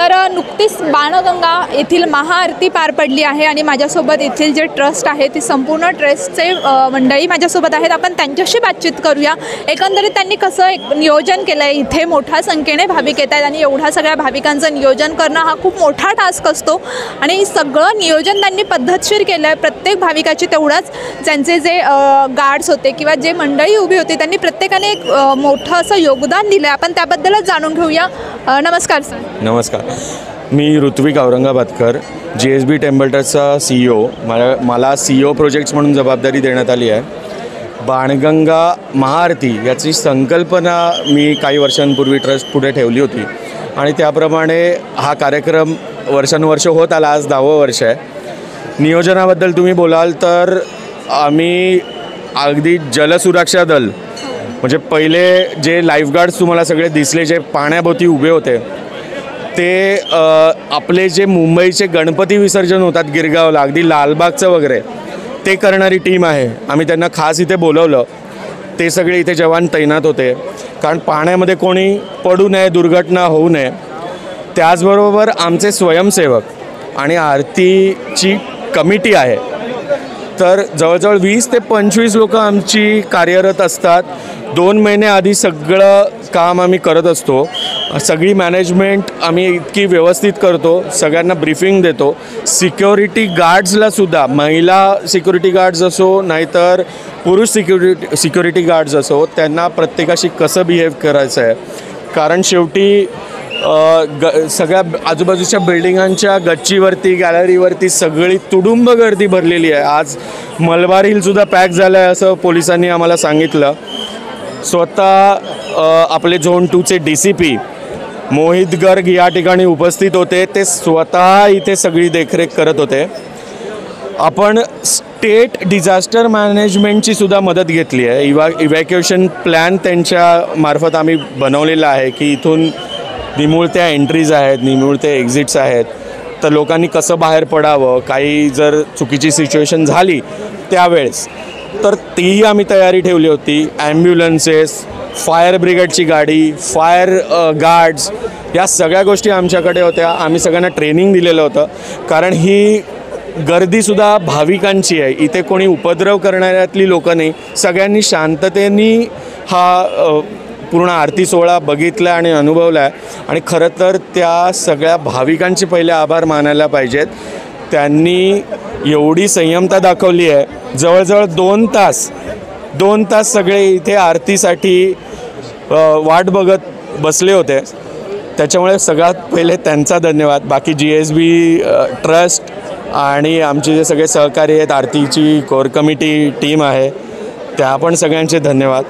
तर नुकतीच बाणगंगा येथील महाआरती पार पडली आहे आणि माझ्यासोबत येथील जे ट्रस्ट आहे ती संपूर्ण ट्रस्टचे मंडळी माझ्यासोबत आहेत. आपण त्यांच्याशी बातचीत करूया. एकंदरीत त्यांनी कसं एक नियोजन केलं आहे. इथे मोठ्या संख्येने भाविक येत आहेत आणि एवढ्या सगळ्या भाविकांचं नियोजन करणं हा खूप मोठा टास्क असतो आणि सगळं नियोजन त्यांनी पद्धतशीर केलं आहे. प्रत्येक भाविकाची तेवढंच त्यांचे जे गार्ड्स होते किंवा जे मंडळी उभी होती त्यांनी प्रत्येकाने एक मोठं असं योगदान दिलं आहे. आपण त्याबद्दलच जाणून घेऊया. नमस्कार सर. नमस्कार. मी ऋत्विक औरंगाबादकर, GSB टेम्पल ट्रस्टचा CEO. मला CEO प्रोजेक्ट्स म्हणून जबाबदारी देण्यात आली आहे. बाणगंगा महाआरती याची संकल्पना मी काही वर्षांपूर्वी ट्रस्ट पुढे ठेवली होती आणि त्याप्रमाणे हा कार्यक्रम वर्षानुवर्ष होत आला. आज 10वं वर्ष आहे. नियोजनाबद्दल तुम्ही बोलाल तर आम्ही अगदी जलसुरक्षा दल म्हणजे पहिले जे लाईफगार्ड्स तुम्हाला सगळे दिसले जे पाण्याभोवती उभे होते ते आपले जे मुंबईचे गणपती विसर्जन होतात गिरगावला अगदी लालबागचं वगैरे ते करणारी टीम आहे. आम्ही त्यांना खास इथे बोलवलं. ते सगळे इथे जवान तैनात होते कारण पाण्यामध्ये कोणी पडू नये, दुर्घटना होऊ नये. त्याचबरोबर आमचे स्वयंसेवक आणि आरतीची कमिटी आहे. तर जवळजवळ 20 ते 25 लोक आमची कार्यरत असतात. 2 महिने आधी सगळं काम आम्ही करत असतो. सगळी मॅनेजमेंट आम्ही इतकी व्यवस्थित करतो. सगळ्यांना ब्रीफिंग देतो. सिक्युरिटी गार्ड्सलासुद्धा, महिला सिक्युरिटी गार्ड्स असो नाहीतर पुरुष सिक्युरिटी गार्ड्स असो, त्यांना प्रत्येकाशी कसं बिहेव करायचं आहे. कारण शेवटी सगळ्या आजूबाजूच्या बिल्डिंगांच्या गच्चीवरती, गॅलरीवरती सगळी तुडुंब गर्दी भरलेली आहे. आज मलबार हिलसुद्धा पॅक झालं आहे असं पोलिसांनी आम्हाला सांगितलं. स्वतः आपले झोन 2चे DCP मोहित गर्ग या ठिकाणी उपस्थित होते. ते स्वतः इथे सगळी देखरेख करत होते. आपण स्टेट डिझास्टर मॅनेजमेंटची सुद्धा मदत घेतली आहे. इव्हॅक्युएशन प्लॅन त्यांच्या मार्फत आम्ही बनवलेला आहे की इथून निमुळत्या एंट्रीज आहेत, निमुळते एक्झिट्स आहेत. तर लोकांनी कसं बाहेर पडावं, काही जर चुकीची सिच्युएशन झाली त्यावेळेस तर तीही आम्ही तयारी ठेवली होती. ॲम्ब्युलन्सेस, फायर ब्रिगेडची गाडी, फायर गार्ड्स, या सगळ्या गोष्टी आमच्याकडे होत्या. आम्ही सगळ्यांना ट्रेनिंग दिलेलं होतं कारण ही गर्दीसुद्धा भाविकांची आहे. इथे कोणी उपद्रव करणाऱ्यातली लोकं नाही. सगळ्यांनी शांततेने हा पूर्ण आरती सोहळा बघितला आणि अनुभवला आहे. आणि खरं तर त्या सगळ्या भाविकांचे पहिले आभार मानायला पाहिजेत. त्यांनी एवढी संयमता दाखवली आहे. जवळजवळ 2 तास सगळे इथे आरतीसाठी वाट बघत बसले होते. त्याच्यामुळे सगळ्यात पहिले त्यांचा धन्यवाद. बाकी GSB ट्रस्ट आणि आमचे जे सगळे सहकारी आहेत, आरतीची कोर कमिटी टीम आहे, त्या पण सगळ्यांचे धन्यवाद.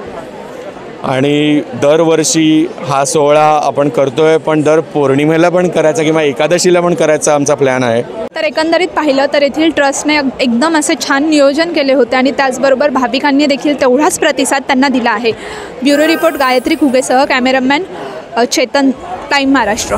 आणि दरवर्षी हा सोहळा आपण करतो आहे, पण दर पौर्णिमेला पण करायचा किंवा एकादशीला पण करायचा आमचा प्लॅन आहे. तर एकंदरीत पाहिलं तर येथील ट्रस्टने एकदम असे छान नियोजन केले होते आणि त्याचबरोबर भाविकांनी देखील तेवढाच प्रतिसाद त्यांना दिला आहे. ब्युरो रिपोर्ट गायत्री खुगेसह कॅमेरामॅन चेतन, टाइम महाराष्ट्र.